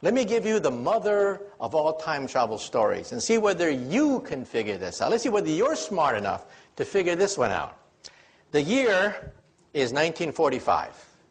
Let me give you the mother of all time travel stories and see whether you can figure this out. Let's see whether you're smart enough to figure this one out. The year is 1945.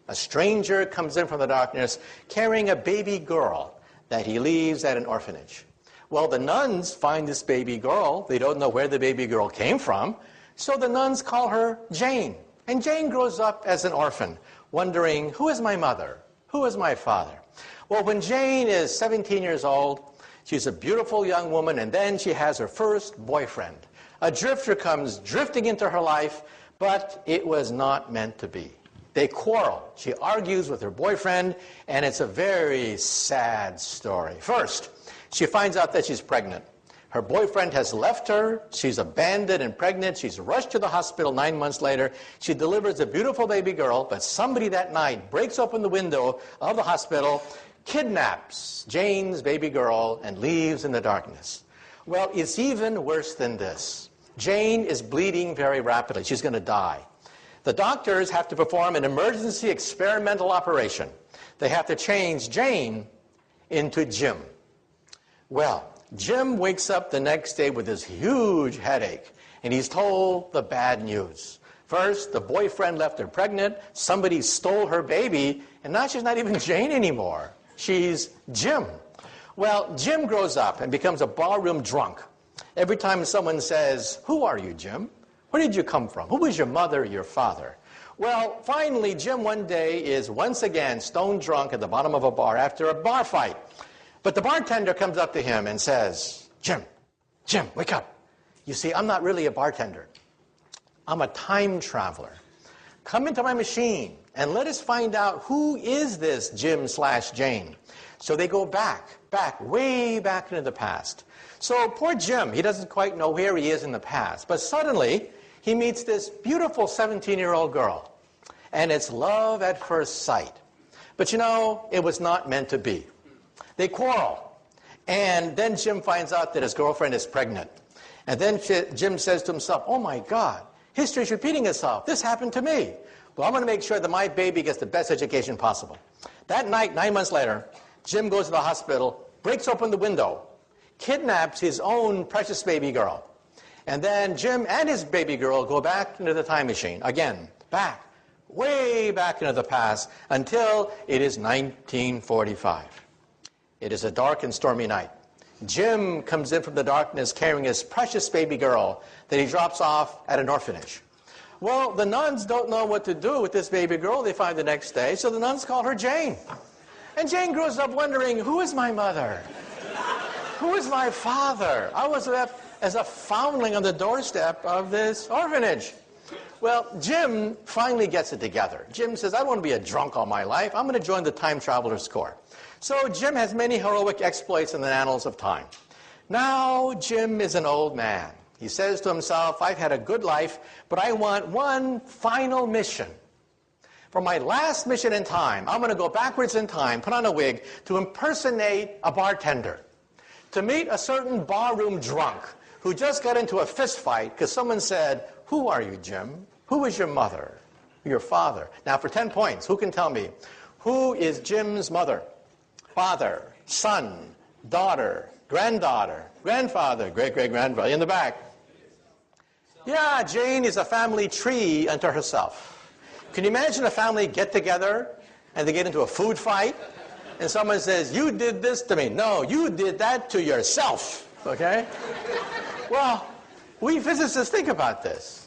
A stranger comes in from the darkness carrying a baby girl that he leaves at an orphanage. Well, the nuns find this baby girl. They don't know where the baby girl came from, so the nuns call her Jane. And Jane grows up as an orphan, wondering, who is my mother? Who is my father? Well, when Jane is 17 years old, she's a beautiful young woman, and then she has her first boyfriend. A drifter comes drifting into her life, but it was not meant to be. They quarrel. She argues with her boyfriend, and it's a very sad story. First, she finds out that she's pregnant. Her boyfriend has left her. She's abandoned and pregnant. She's rushed to the hospital 9 months later. She delivers a beautiful baby girl, but somebody that night breaks open the window of the hospital, kidnaps Jane's baby girl, and leaves in the darkness. Well, it's even worse than this. Jane is bleeding very rapidly. She's going to die. The doctors have to perform an emergency experimental operation. They have to change Jane into Jim. Well, Jim wakes up the next day with this huge headache, and he's told the bad news. First, the boyfriend left her pregnant, somebody stole her baby, and now she's not even Jane anymore. She's Jim. Well, Jim grows up and becomes a barroom drunk. Every time someone says, who are you, Jim? Where did you come from? Who was your mother, your father? Well, finally, Jim one day is once again stone drunk at the bottom of a bar after a bar fight. But the bartender comes up to him and says, Jim, wake up. You see, I'm not really a bartender. I'm a time traveler. Come into my machine and let us find out who is this Jim/Jane. So they go back, way back into the past. So poor Jim, he doesn't quite know where he is in the past. But suddenly, he meets this beautiful 17-year-old girl. And it's love at first sight. But you know, it was not meant to be. They quarrel. And then Jim finds out that his girlfriend is pregnant. And then Jim says to himself, oh my God, history's repeating itself. This happened to me. Well, I'm going to make sure that my baby gets the best education possible. That night, 9 months later, Jim goes to the hospital, breaks open the window, kidnaps his own precious baby girl. And then Jim and his baby girl go back into the time machine. Again, back, way back into the past, until it is 1945. It is a dark and stormy night. Jim comes in from the darkness carrying his precious baby girl that he drops off at an orphanage. Well, the nuns don't know what to do with this baby girl they find the next day, so the nuns call her Jane. And Jane grows up wondering, who is my mother? Who is my father? I was left as a foundling on the doorstep of this orphanage. Well, Jim finally gets it together. Jim says, I don't want to be a drunk all my life. I'm going to join the Time Travelers Corps. So Jim has many heroic exploits in the annals of time. Now Jim is an old man. He says to himself, I've had a good life, but I want one final mission. For my last mission in time, I'm going to go backwards in time, put on a wig, to impersonate a bartender, to meet a certain barroom drunk who just got into a fist fight because someone said, who are you, Jim? Who is your mother? Your father? Now, for 10 points, who can tell me, who is Jim's mother? Father, son, daughter, granddaughter, grandfather, great-great-grandfather, in the back. Yeah, Jane is a family tree unto herself. Can you imagine a family get together and they get into a food fight and someone says, you did this to me. No, you did that to yourself, okay? Well, we physicists think about this.